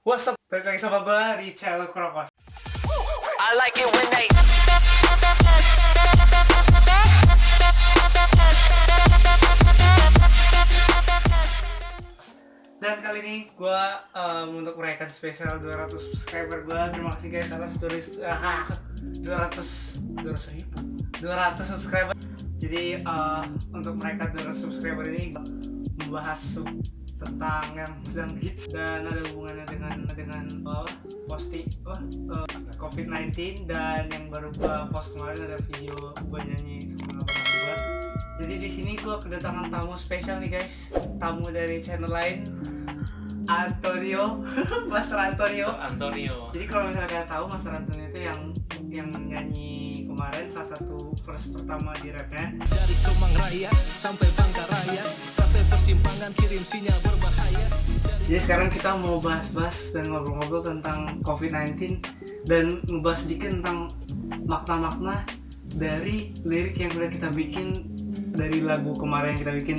What's up? Balik lagi sama gue di channel Krokos. I like it when they Dan kali ini gue untuk merayakan spesial 200 subscriber gue. Terima kasih guys atas 200 subscriber. Jadi untuk merayakan 200 subscriber ini gua membahas tentang yang sedang hits dan ada hubungannya dengan posting COVID-19, dan yang baru gua post kemarin ada video gua nyanyi sama teman gua. Jadi di sini gua kedatangan tamu spesial nih guys, tamu dari channel lain, Antonio, Master Antonio. Jadi kalau misalnya kalian tahu, Master Antonio itu yang nyanyi kemarin salah satu verse pertama di rapnya. Dari Kemang Raya sampai Bangkaraya, kafe persimpangan kirim sinyal berbahaya. Jadi sekarang kita mau bahas-bahas dan ngobrol-ngobrol tentang COVID-19 dan ngebahas sedikit tentang makna-makna dari lirik yang udah kita bikin dari lagu kemarin yang kita bikin,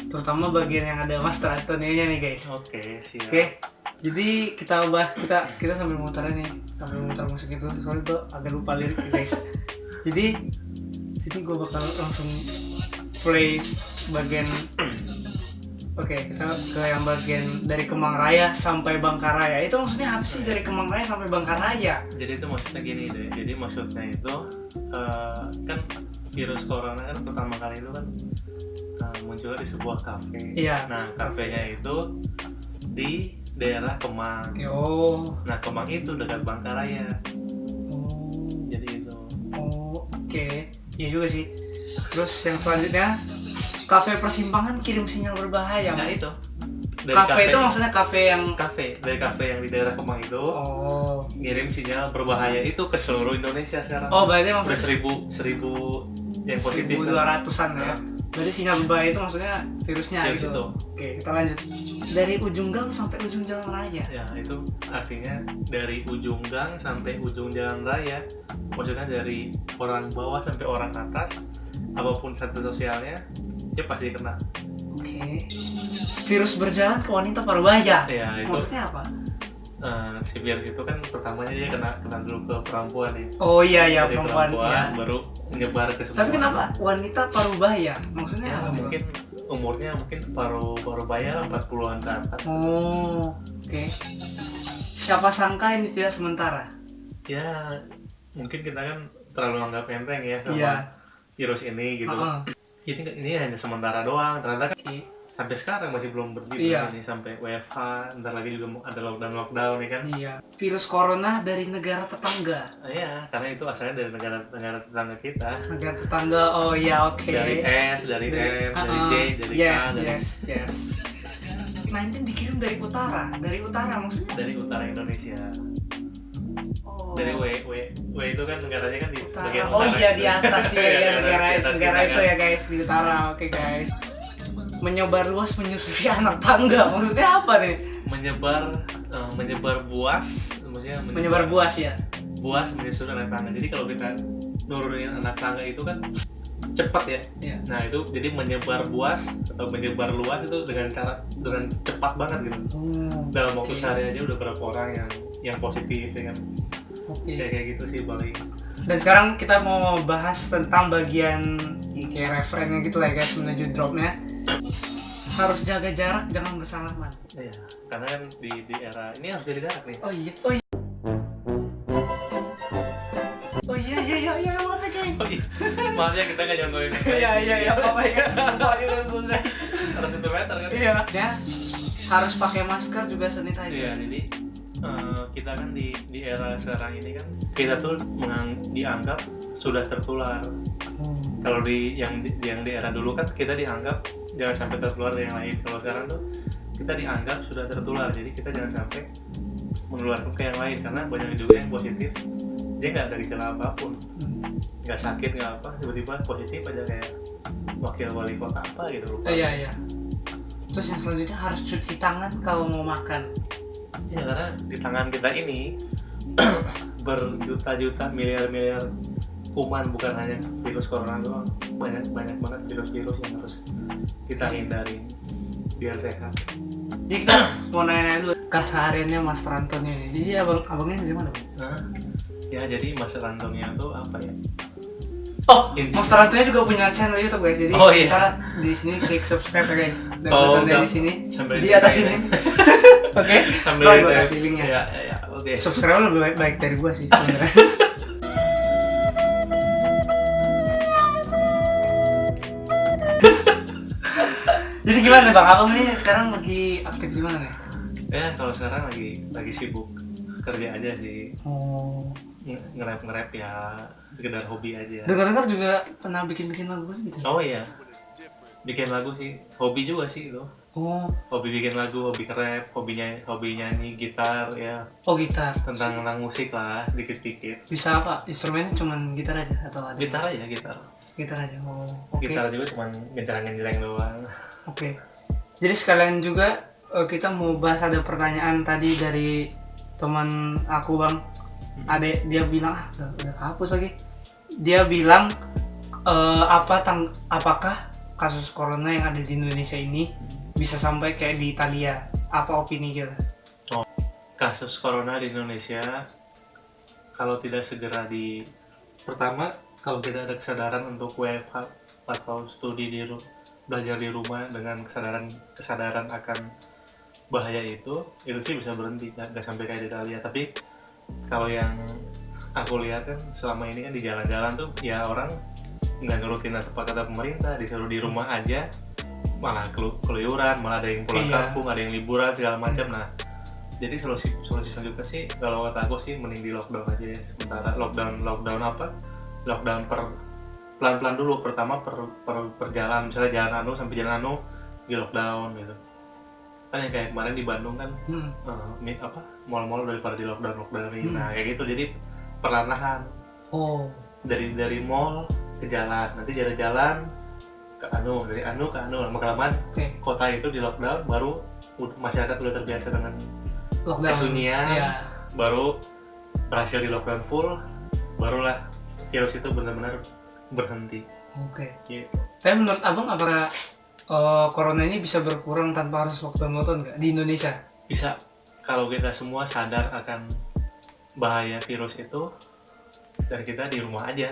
terutama bagian yang ada Master Antonio-nya nih guys. Oke, siap. Oke. Jadi kita bahas, kita sambil muter nih, sambil muter musik itu, soalnya gue agak lupa lirik guys. Jadi sini gue bakal langsung play bagian. Oke, kita ke yang bagian dari Kemang Raya sampai Bangkaraya. Itu maksudnya apa sih dari Kemang Raya sampai Bangkaraya? Jadi itu maksudnya gini deh. Jadi maksudnya itu kan virus corona kan pertama kali itu kan muncul di sebuah kafe. Iya. Nah, kafenya itu di daerah Kemang. Oh. Nah, Kemang itu dekat Bangkaraya. Oh. Jadi itu. Oh, oke. Iya juga sih. Terus yang selanjutnya, kafe persimpangan kirim sinyal berbahaya. Nah, itu. Dari Kafe itu maksudnya kafe yang dari kafe yang di daerah Kemang itu. Oh. Ngirim sinyal berbahaya itu ke seluruh Indonesia sekarang. Oh, berarti Udah maksudnya 1000 yang positif. 1200-an ya. Nah. Berarti sinyal berbahaya itu maksudnya virusnya Virus gitu. itu. Oke, kita lanjut. Dari ujung gang sampai ujung jalan raya. Ya, itu artinya dari ujung gang sampai ujung jalan raya. Maksudnya dari orang bawah sampai orang atas, apapun status sosialnya, dia pasti kena. Oke. Virus berjalan ke wanita parubaya. Ya, itu Maksudnya apa? si virus itu kan pertamanya dia kena dulu ke perempuan nih. Oh iya ya, Dari perempuan ya. baru menyebar ke semua. Tapi kenapa wanita parubaya? Maksudnya Ya, apa? mungkin umurnya paruh baya 40-an ke atas. Oh, oke. Siapa sangka ini tidak sementara? Ya, mungkin kita kan terlalu anggap enteng ya sama Iya. virus ini gitu. Ini hanya sementara doang. Ternyata kan sampai sekarang masih belum berhenti. Iya. Ini sampai WFH, ntar lagi juga mau ada lockdown nih kan. Iya. Virus corona dari negara tetangga. Iya, karena itu asalnya dari negara tetangga kita. Negara tetangga. Oh iya, oke. Dari S, dari M, dari J, dari yes, K, dari yes. 19 dikirim dari utara maksudnya? dari utara Indonesia. Oh. Dari W itu kan negaranya kan di Utara. bagian Oh utara. iya, di atas ya, Iya, negara di atas negara kita itu kan. ya guys, di utara. Oke guys. Menyebar luas menyusui anak tangga. Maksudnya apa nih? menyebar buas, maksudnya Menyebar buas ya. buas menyusul anak tangga. Jadi kalau kita nurunin anak tangga itu kan cepat ya. Iya. Nah itu jadi menyebar buas atau menyebar luas itu dengan cepat banget gitu. Dalam waktu sehari aja udah berapa orang yang positif ya kan. Oke. Kayak gitu sih paling. Dan sekarang kita mau bahas tentang bagian kayak referennya gitu lah ya guys, menuju dropnya. Harus jaga jarak, jangan bersalaman. Iya, karena kan di era ini harus jadi jarak nih. Oh iya. Oh iya, maaf ya guys. Oh iya, maaf ya kita nggak nyontohin. Iya, apa ya? Lupa juga gue guys. Harus 1 meter kan? Iya. Ya, harus pakai masker juga Iya, sanitizer. jadi kita kan di era sekarang ini kan kita tuh dianggap sudah tertular. Kalau di era dulu kan kita dianggap jangan sampai tertular dari yang lain. Kalau sekarang tuh kita dianggap sudah tertular, jadi kita jangan sampai menularkan ke yang lain karena banyak juga yang positif dia nggak ada gejala apapun, nggak sakit nggak apa, tiba-tiba positif aja kayak wakil wali kota apa gitu lupa. Iya. Terus yang selanjutnya harus cuci tangan kalau mau makan. Ya karena di tangan kita ini berjuta-juta miliar-miliar kuman, bukan hanya virus corona doang, banyak banget virus-virus yang harus kita hindari biar sehat. Jadi kita mau nanya dulu kesehariannya Mas Rantonio ini. Jadi abangnya dari mana, Bang? Nah, ya jadi Mas Rantonio tuh apa ya? Oh, Inti- Mas Rantonio juga punya channel YouTube guys. Jadi Oh, iya. kita di sini klik subscribe ya guys. Dan Oh, tonton dari enggak. sini Sambil di atas diceritain. ini. Oke. Sambil Ntar gua diceritain. kasih linknya. Ya, oke. Subscribe lebih baik dari gua sih sebenarnya. Jadi gimana Bang? Abang nih sekarang lagi aktif di mana nih? Ya kalau sekarang lagi sibuk kerja aja sih. Oh. Nge-rap ya, sekedar hobi aja. Dengar-dengar juga pernah bikin lagu gitu. Oh iya, bikin lagu sih, hobi juga sih itu. Oh. Hobi bikin lagu, hobi nge-rap, hobi nyanyi, gitar ya, Oh, gitar. tentang musik lah, dikit-dikit. Bisa apa? Instrumennya cuman gitar aja atau ada? Gitar aja, gitar. Gitar aja. Oh, oke. Gitar juga cuma gencerang-gencerang doang. Oke. Jadi sekalian juga kita mau bahas ada pertanyaan tadi dari teman aku Bang. Adek dia bilang udah hapus lagi. Dia bilang apakah kasus corona yang ada di Indonesia ini bisa sampai kayak di Italia? Apa opini kita? Kasus corona di Indonesia kalau tidak segera pertama kalau tidak ada kesadaran untuk WFH atau studi belajar di rumah dengan kesadaran akan bahaya itu sih bisa berhenti, nggak sampai kayak di Italia. Tapi kalau yang aku lihat kan selama ini kan di jalan-jalan tuh ya orang nggak nurutin apa kata pemerintah, disuruh di rumah aja, malah keluyuran, malah ada yang pulang Iya. kampung, ada yang liburan segala macam. Nah, jadi solusi selanjutnya sih kalau kata aku sih mending di lockdown aja ya. Sementara lockdown pelan-pelan dulu. Pertama per jalan, misalnya jalan anu sampai jalan anu di lockdown gitu. Kan yang kayak kemarin di Bandung kan mal-mal daripada di lockdown ini. Nah kayak gitu, jadi perlahan-lahan Oh. dari mall ke jalan, nanti jalan-jalan ke anu, dari anu ke anu, lama-kelamaan Oke. kota itu di lockdown, baru masyarakat udah terbiasa dengan Lockdown. kesunyian, Iya. baru berhasil di lockdown full, barulah virus itu benar-benar berhenti. Oke. Gitu. Tapi menurut Abang apakah corona ini bisa berkurang tanpa harus lockdown nggak di Indonesia? Bisa kalau kita semua sadar akan bahaya virus itu dan kita di rumah aja.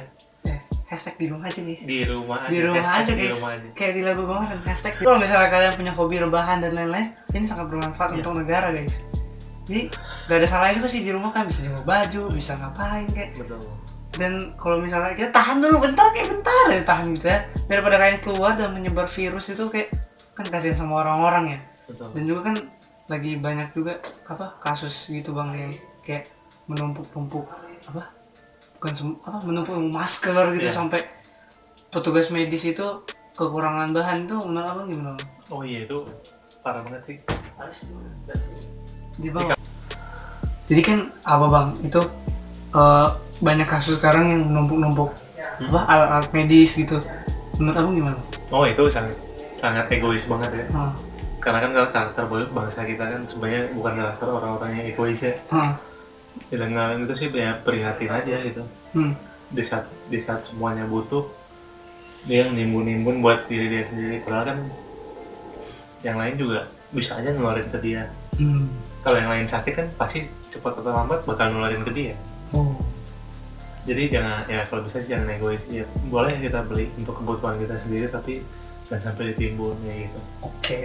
Hashtag di rumah aja nih. Di rumah aja. Di rumah Hashtag aja di guys. rumah aja. Kayak di lagu kemarin hashtag. Kalau misalnya kalian punya hobi rebahan dan lain-lain, ini sangat bermanfaat untuk negara guys. Jadi gak ada salahnya juga sih di rumah kan, bisa nyewa baju, bisa ngapain kayak. Betul. Dan kalau misalnya kita tahan dulu bentar ya tahan gitu ya, daripada kalian keluar dan menyebar virus itu kayak kan kasihan sama orang-orang ya. Betul. Dan juga kan lagi banyak juga kasus gitu Bang yang kayak menumpuk menumpuk masker gitu Iya. sampai petugas medis itu kekurangan bahan. Itu menurut Abang gimana Bang? Oh iya, itu parah banget sih. Di bawah. Jadi kan apa Bang itu banyak kasus sekarang yang menumpuk alat-alat medis gitu. Menurut Abang gimana? Oh itu sangat egois banget ya. Nah, Karena kan karakter bangsa kita kan sebenarnya bukan karakter orang-orang yang egois ya. Dengan itu sih ya prihatin aja gitu. Di saat semuanya butuh, dia nimbun buat diri dia sendiri. Padahal kan yang lain juga bisa aja ngeluarin ke dia. Kalau yang lain sakit kan pasti cepat atau lambat bakal ngeluarin ke dia. Oh. Jadi jangan, ya kalau bisa sih jangan egois. Ya boleh kita beli untuk kebutuhan kita sendiri, tapi jangan sampai ditimbun ya gitu. Oke.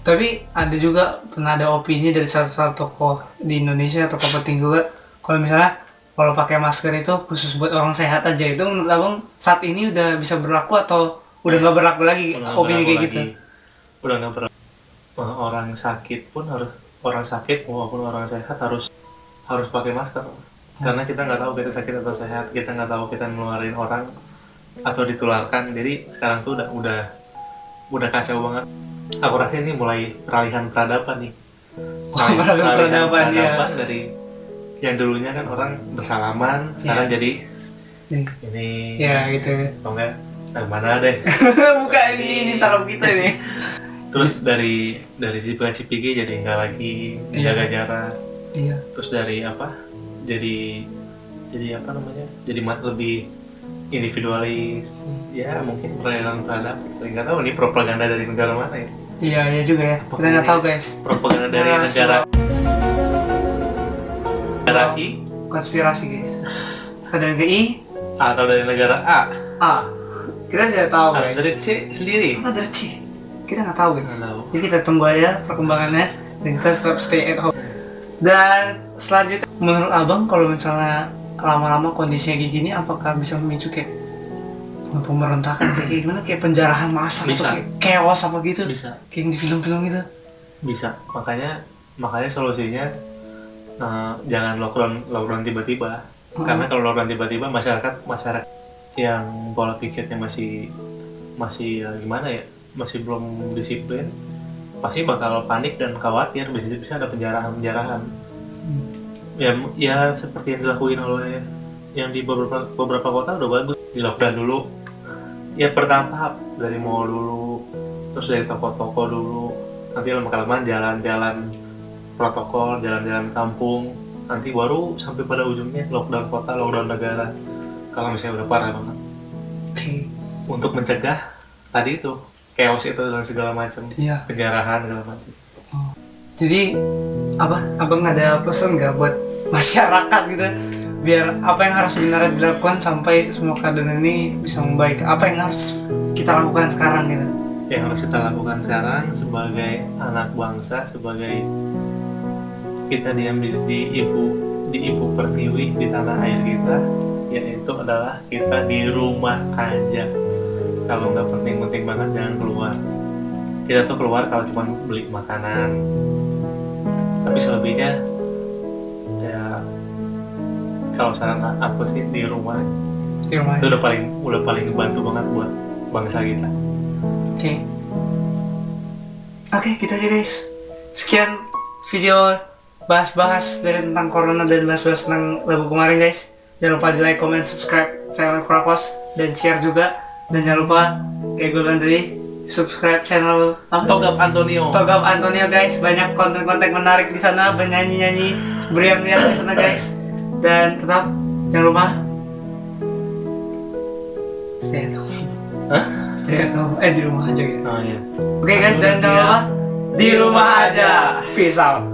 Tapi ada juga pernah ada opini dari salah satu tokoh di Indonesia, tokoh penting juga, kalau misalnya kalau pakai masker itu khusus buat orang sehat aja. Itu menurut Abang saat ini udah bisa berlaku atau udah nggak berlaku lagi Udah nggak opini berlaku kayak lagi. gitu? Udah nggak berlaku. Orang sakit maupun orang sehat harus pakai masker. Karena kita nggak tahu kita sakit atau sehat, kita nggak tahu kita ngeluarin orang atau ditularkan. Jadi sekarang tuh udah kacau banget. Aku rasa ini mulai peralihan peradaban nih. Peradaban ya. Dari yang dulunya kan orang bersalaman, sekarang jadi ini Ya gitu. atau enggak mana deh. Bukan ini salam kita nih. Terus dari si Cipiki jadi nggak lagi menjaga jarak. Iya. Terus dari apa? Jadi apa namanya? Jadi lebih individualis. Ya mungkin peralihan peradaban. Nggak tahu ini propaganda dari negara mana ya. Iya juga ya. Kita Apakah nggak ini tahu guys. propaganda dari Nah, negara I Konspirasi guys. Ada negara I, atau dari negara A A. Kita tidak tahu atau guys. dari C sendiri. Ada C. Kita nggak tahu guys. Nggak tahu. Jadi kita tunggu aja perkembangannya dan kita tetap stay at home. Dan selanjutnya, menurut abang kalau misalnya lama-lama kondisinya kayak gini, apakah bisa memicu kayak pemberontakan sih, kayak gimana, kayak penjarahan massal atau Bisa. kayak chaos apa gitu, Bisa, kayak yang di film-film gitu? bisa. Makanya solusinya jangan lockdown tiba-tiba. Karena kalau lockdown tiba-tiba masyarakat yang pola pikirnya masih gimana ya, masih belum disiplin, pasti bakal panik dan khawatir bisa ada penjarahan. Ya seperti yang dilakuin oleh yang di beberapa kota udah bagus, di lockdown dulu ya bertahap, dari mall dulu, terus dari toko-toko dulu, nanti lama-kelamaan jalan-jalan protokol, jalan-jalan kampung, nanti baru sampai pada ujungnya lockdown kota, lockdown negara kalau misalnya udah parah banget. Oke. Untuk mencegah tadi itu chaos itu dan segala macam, Iya. penjarahan segala macam. Jadi abang ada pesan nggak buat masyarakat gitu, biar apa yang harus sebenarnya dilakukan sampai semua keadaan ini bisa membaik? Apa yang harus kita lakukan sekarang gitu? Yang harus kita lakukan sekarang sebagai anak bangsa, sebagai kita diam di ibu pertiwi di tanah air kita, yaitu adalah kita di rumah aja. Kalau nggak penting-penting banget jangan keluar. Kita tuh keluar kalau cuma beli makanan, tapi selebihnya ya kalau saran aku sih di rumah. Di rumah. Itu udah paling ngebantu banget buat bangsa kita. Oke, gitu aja guys. Sekian video bahas-bahas dari tentang corona dan bahas-bahas tentang lagu kemarin guys. Jangan lupa di like, comment, subscribe channel Kurakos dan share juga. Dan jangan lupa kayak gue bilang tadi, subscribe channel Togap Antonio. Togap Antonio guys. Banyak konten-konten menarik di sana, bernyanyi-nyanyi, beriang-beriang di sana guys. Dan tetap jangan lupa stay at home. Hah? Stay at home. Di rumah aja gitu. Oh iya. Oke guys, dan jangan lupa di rumah aja. Peace out.